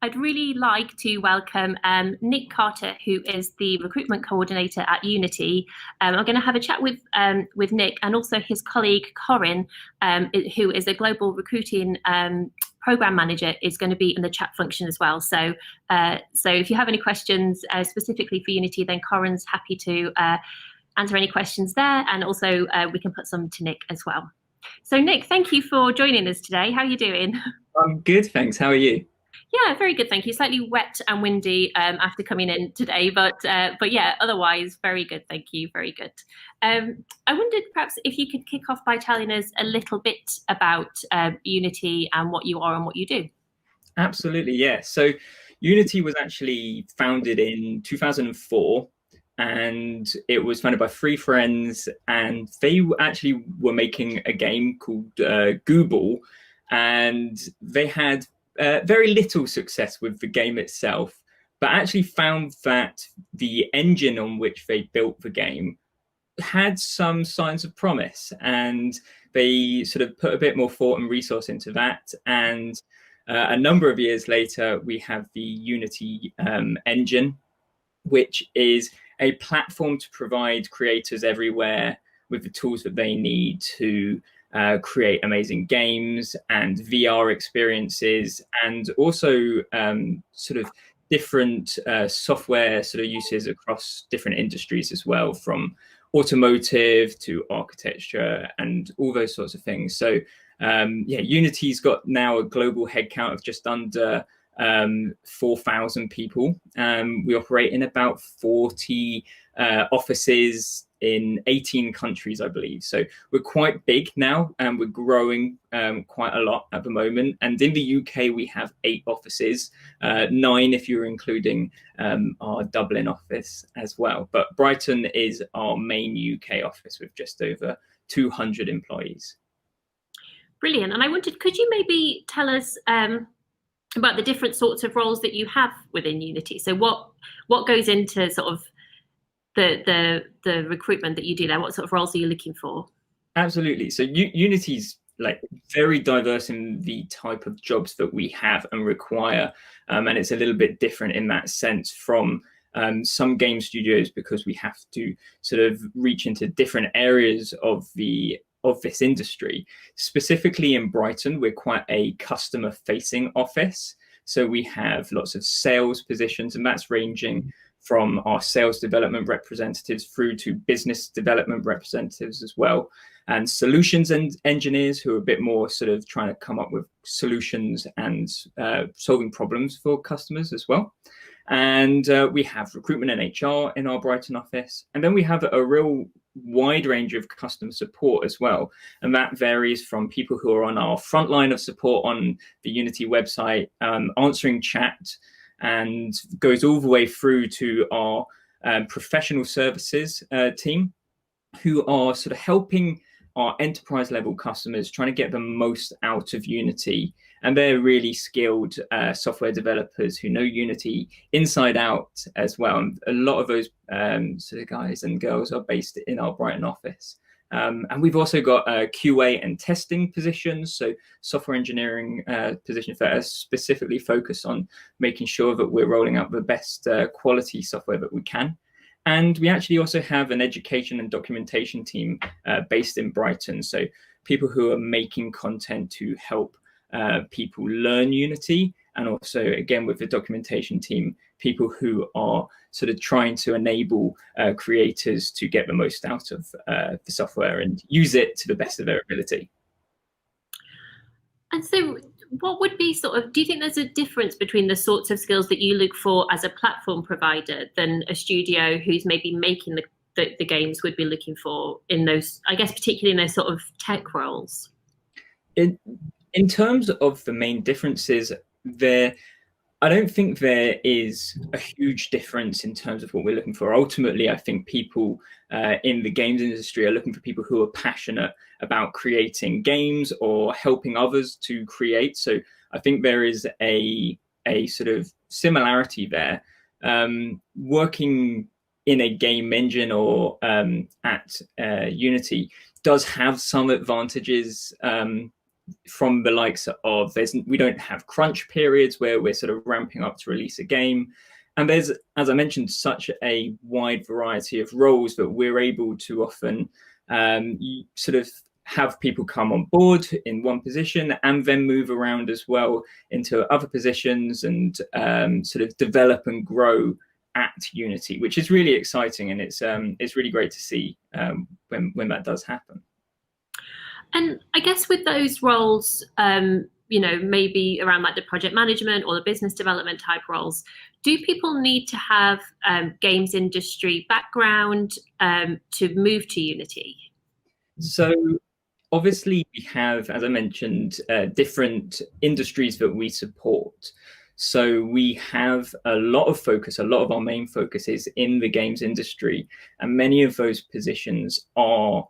I'd really like to welcome Nick Carter, who is the recruitment coordinator at Unity. I'm going to have a chat with Nick and also his colleague Corinne, who is a global recruiting program manager, is going to be in the chat function as well. So if you have any questions specifically for Unity, then Corinne's happy to answer any questions there, and also we can put some to Nick as well. So Nick, thank you for joining us today. How are you doing? I'm good, thanks. How are you? Yeah, very good, thank you. Slightly wet and windy after coming in today, but yeah, otherwise very good, thank you, very good. I wondered perhaps if you could kick off by telling us a little bit about Unity and what you are and what you do. Absolutely, yeah. So Unity was actually founded in 2004, and it was founded by three friends, and they actually were making a game called Google, and they had very little success with the game itself, but actually found that the engine on which they built the game had some signs of promise, and they sort of put a bit more thought and resource into that. And a number of years later, we have the Unity engine, which is a platform to provide creators everywhere with the tools that they need to create amazing games and VR experiences, and also sort of different software sort of uses across different industries as well, from automotive to architecture and all those sorts of things. So yeah, Unity's got now a global headcount of just under 4,000 people. We operate in about 40 offices in 18 countries, I believe. So we're quite big now, and we're growing quite a lot at the moment. And in the UK, we have 8 offices, 9 if you're including our Dublin office as well. But Brighton is our main UK office with just over 200 employees. Brilliant. And I wondered, could you maybe tell us about the different sorts of roles that you have within Unity? So what goes into sort of the recruitment that you do there? What sort of roles are you looking for? Absolutely. So Unity's like very diverse in the type of jobs that we have and require, and it's a little bit different in that sense from some game studios, because we have to sort of reach into different areas of this industry. Specifically in Brighton, we're quite a customer facing office. So we have lots of sales positions, and that's ranging from our sales development representatives through to business development representatives as well, and solutions and engineers who are a bit more sort of trying to come up with solutions and solving problems for customers as well. And we have recruitment and HR in our Brighton office. And then we have a real wide range of customer support as well. And that varies from people who are on our front line of support on the Unity website, answering chat, and goes all the way through to our professional services team, who are sort of helping our enterprise level customers, trying to get the most out of Unity. And they're really skilled software developers who know Unity inside out as well. And a lot of those sort of guys and girls are based in our Brighton office. And we've also got QA and testing positions, so software engineering positions that are specifically focused on making sure that we're rolling out the best quality software that we can. And we actually also have an education and documentation team based in Brighton, so people who are making content to help people learn Unity, and also, again, with the documentation team, people who are sort of trying to enable creators to get the most out of the software and use it to the best of their ability. And so what would be sort of, do you think there's a difference between the sorts of skills that you look for as a platform provider than a studio who's maybe making the games would be looking for in those, I guess, particularly in those sort of tech roles? In terms of the main differences, I don't think there is a huge difference in terms of what we're looking for. Ultimately, I think people in the games industry are looking for people who are passionate about creating games or helping others to create. So I think there is a sort of similarity there. Working in a game engine or at Unity does have some advantages from the likes of we don't have crunch periods where we're sort of ramping up to release a game. And there's, as I mentioned, such a wide variety of roles that we're able to often sort of have people come on board in one position and then move around as well into other positions and sort of develop and grow at Unity, which is really exciting. And it's really great to see when that does happen. And I guess with those roles, maybe around like the project management or the business development type roles, do people need to have games industry background to move to Unity? So obviously we have, as I mentioned, different industries that we support. So we have a lot of our main focus is in the games industry, and many of those positions are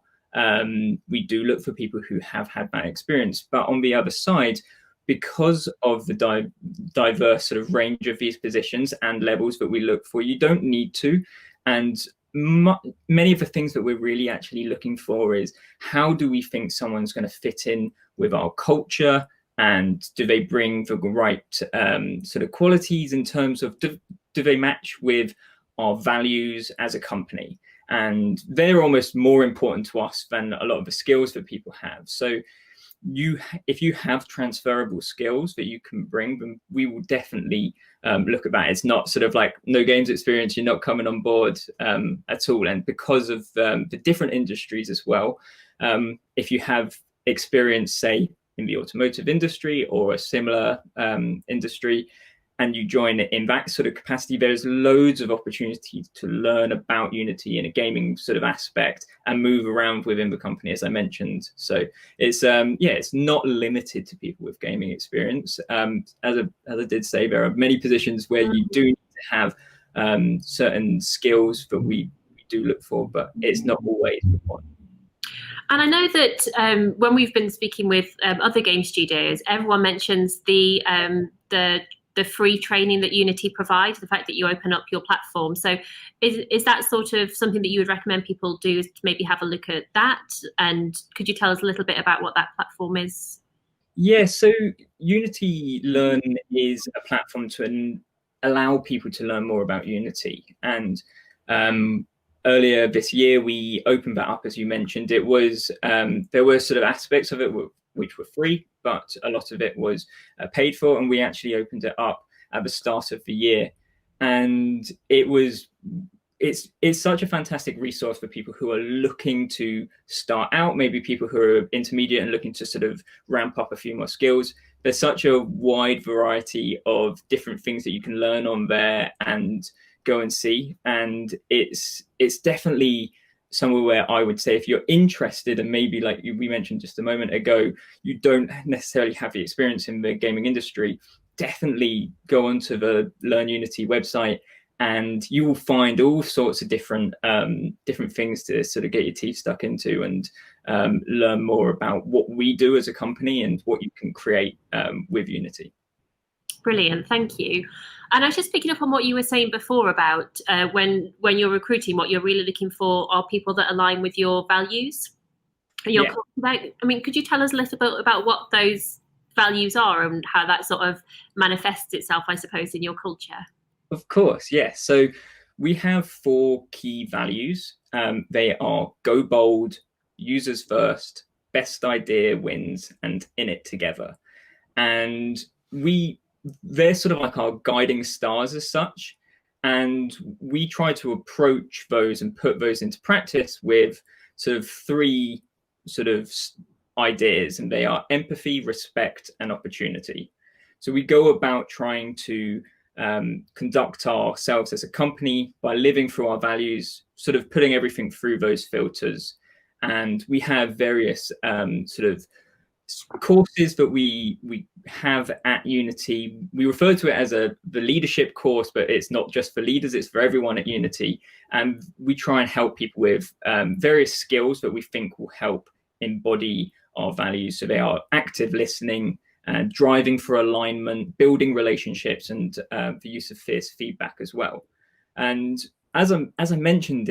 we do look for people who have had that experience. But on the other side, because of the diverse sort of range of these positions and levels that we look for, you don't need to. And many of the things that we're really actually looking for is, how do we think someone's going to fit in with our culture? And do they bring the right sort of qualities in terms of, do they match with our values as a company? And they're almost more important to us than a lot of the skills that people have. So if you have transferable skills that you can bring, then we will definitely look at that. It's not sort of like no games experience, you're not coming on board at all. And because of the different industries as well, if you have experience, say, in the automotive industry or a similar industry, and you join in that sort of capacity, there's loads of opportunities to learn about Unity in a gaming sort of aspect and move around within the company, as I mentioned. So it's it's not limited to people with gaming experience. As I did say, there are many positions where you do need to have certain skills that we do look for, but it's not always required. And I know that when we've been speaking with other game studios, everyone mentions the free training that Unity provides, the fact that you open up your platform. So is that sort of something that you would recommend people do, to maybe have a look at that? And could you tell us a little bit about what that platform is? Yeah, so Unity Learn is a platform to allow people to learn more about Unity. And earlier this year, we opened that up, as you mentioned. It was there were sort of aspects of it which were free, but a lot of it was paid for, and we actually opened it up at the start of the year. And it's such a fantastic resource for people who are looking to start out, maybe people who are intermediate and looking to sort of ramp up a few more skills. There's such a wide variety of different things that you can learn on there and go and see. And it's definitely somewhere where I would say, if you're interested, and maybe like we mentioned just a moment ago, you don't necessarily have the experience in the gaming industry, definitely go onto the Learn Unity website, and you will find all sorts of different things to sort of get your teeth stuck into and learn more about what we do as a company and what you can create with Unity. Brilliant, thank you. And I was just picking up on what you were saying before about when you're recruiting, what you're really looking for are people that align with your values. Your culture. I mean, could you tell us a little bit about what those values are and how that sort of manifests itself, I suppose, in your culture? Of course, yes. So we have 4 key values. They are go bold, users first, best idea wins, and in it together. And they're sort of like our guiding stars as such. And we try to approach those and put those into practice with sort of 3 sort of ideas, and they are empathy, respect, and opportunity. So we go about trying to conduct ourselves as a company by living through our values, sort of putting everything through those filters. And we have various sort of courses that we have at Unity. We refer to it as the leadership course, but it's not just for leaders, it's for everyone at Unity. And we try and help people with various skills that we think will help embody our values. So they are active listening, driving for alignment, building relationships, and the use of fierce feedback as well. And as I mentioned,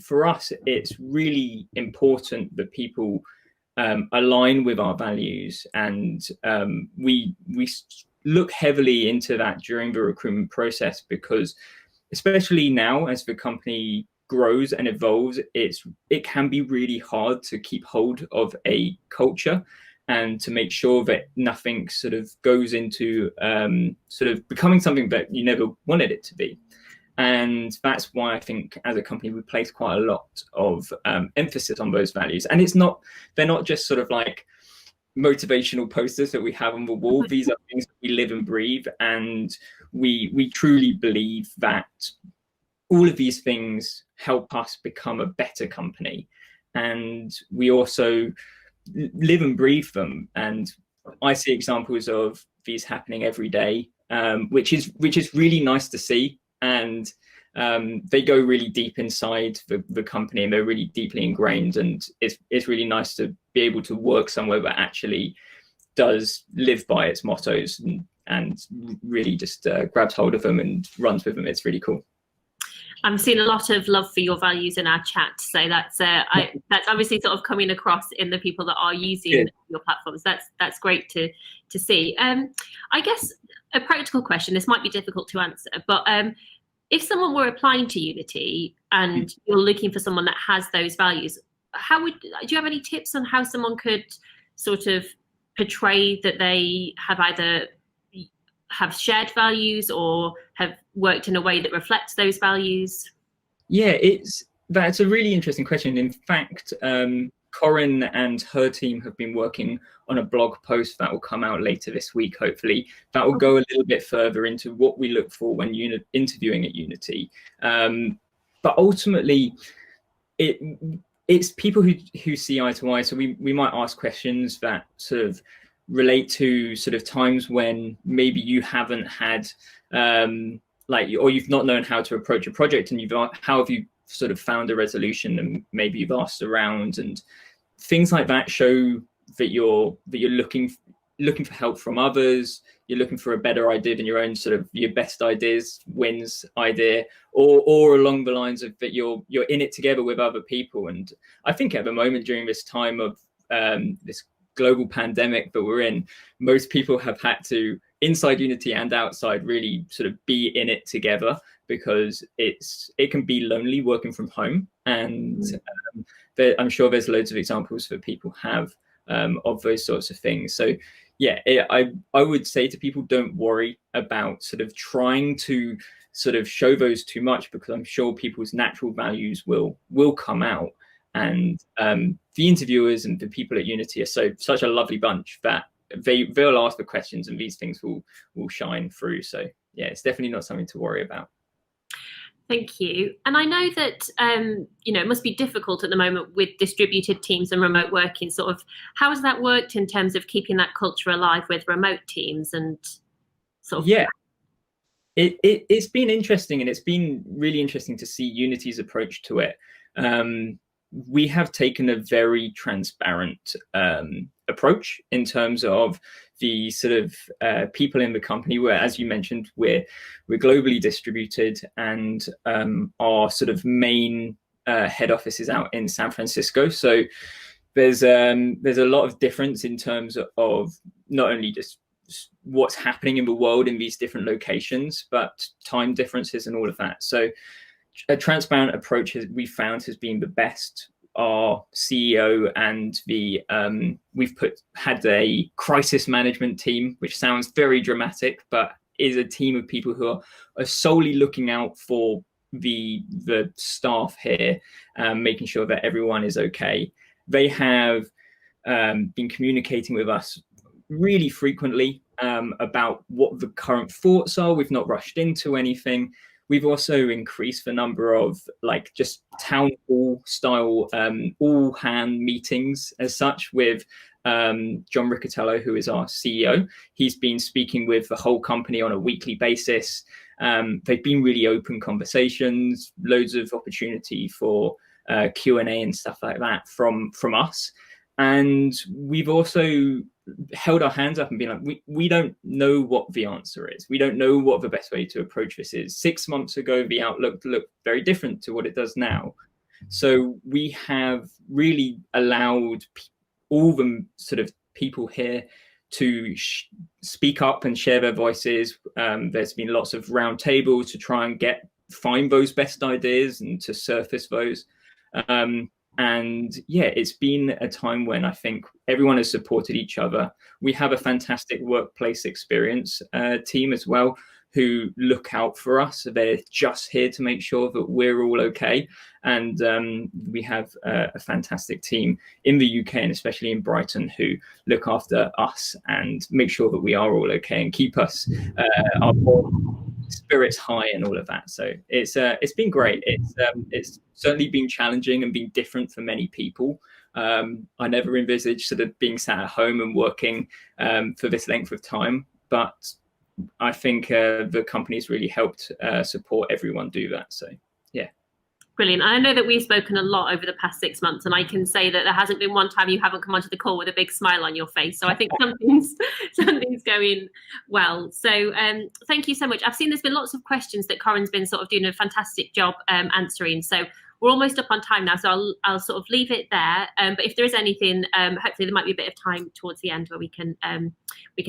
for us, it's really important that people align with our values, and we look heavily into that during the recruitment process, because especially now as the company grows and evolves, it can be really hard to keep hold of a culture and to make sure that nothing sort of goes into sort of becoming something that you never wanted it to be. And that's why I think as a company, we place quite a lot of emphasis on those values. And they're not just sort of like motivational posters that we have on the wall. These are things that we live and breathe. And we truly believe that all of these things help us become a better company. And we also live and breathe them. And I see examples of these happening every day, which is really nice to see. And they go really deep inside the company, and they're really deeply ingrained. And it's really nice to be able to work somewhere that actually does live by its mottos and really just grabs hold of them and runs with them. It's really cool. I'm seeing a lot of love for your values in our chat, so that's obviously sort of coming across in the people that are using your platforms. That's great to see. I guess a practical question. This might be difficult to answer, but if someone were applying to Unity and you're looking for someone that has those values, do you have any tips on how someone could sort of portray that they have either have shared values or have worked in a way that reflects those values? Yeah, that's a really interesting question. In fact, Corinne and her team have been working on a blog post that will come out later this week, hopefully, that will go a little bit further into what we look for when interviewing at Unity. But ultimately, it's people who see eye to eye. So we might ask questions that sort of relate to sort of times when maybe you haven't had or you've not known how to approach a project, and how have you sort of found a resolution, and maybe you've asked around, and things like that show that you're looking for help from others. You're looking for a better idea than your own sort of your best ideas wins idea, or along the lines of that you're in it together with other people. And I think at the moment during this time of this global pandemic that we're in, most people have had to, inside Unity and outside, really sort of be in it together, because it can be lonely working from home. And I'm sure there's loads of examples that people have of those sorts of things. So yeah, I would say to people, don't worry about sort of trying to sort of show those too much, because I'm sure people's natural values will come out. And the interviewers and the people at Unity are such a lovely bunch that they'll ask the questions, and these things will shine through. So yeah, it's definitely not something to worry about. Thank you. And I know that it must be difficult at the moment with distributed teams and remote working. Sort of, how has that worked in terms of keeping that culture alive with remote teams and sort of? Yeah, it's been interesting, and it's been really interesting to see Unity's approach to it. We have taken a very transparent approach in terms of the sort of people in the company, where, as you mentioned, we're globally distributed, and our sort of main head office is out in San Francisco. So there's a lot of difference in terms of not only just what's happening in the world in these different locations, but time differences and all of that. So a transparent approach we found has been the best. Our CEO and we've had a crisis management team, which sounds very dramatic, but is a team of people who are solely looking out for the staff here, making sure that everyone is okay. They have been communicating with us really frequently about what the current thoughts are. We've not rushed into anything. We've also increased the number of just town hall style all hand meetings as such with John Riccatello, who is our CEO. He's been speaking with the whole company on a weekly basis. They've been really open conversations, loads of opportunity for Q&A and stuff like that from us. And we've also held our hands up and been like, we don't know what the answer is. We don't know what the best way to approach this is. 6 months ago, the outlook looked very different to what it does now. So we have really allowed all the sort of people here to speak up and share their voices. There's been lots of round tables to try and find those best ideas and to surface those. And yeah, it's been a time when I think everyone has supported each other. We have a fantastic workplace experience team as well, who look out for us. They're just here to make sure that we're all okay. And we have a fantastic team in the UK and especially in Brighton who look after us and make sure that we are all okay and keep us our spirits high and all of that. So it's been great. It's certainly been challenging and been different for many people. I never envisaged sort of being sat at home and working for this length of time, but I think the company's really helped support everyone do that. So yeah. Brilliant. I know that we've spoken a lot over the past 6 months, and I can say that there hasn't been one time you haven't come onto the call with a big smile on your face. So I think something's going well. So thank you so much. I've seen there's been lots of questions that Corin's been sort of doing a fantastic job answering. So we're almost up on time now, so I'll sort of leave it there. But if there is anything, hopefully there might be a bit of time towards the end where we can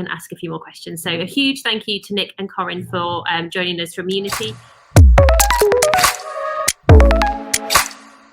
ask a few more questions. So a huge thank you to Nick and Corin for joining us from Unity.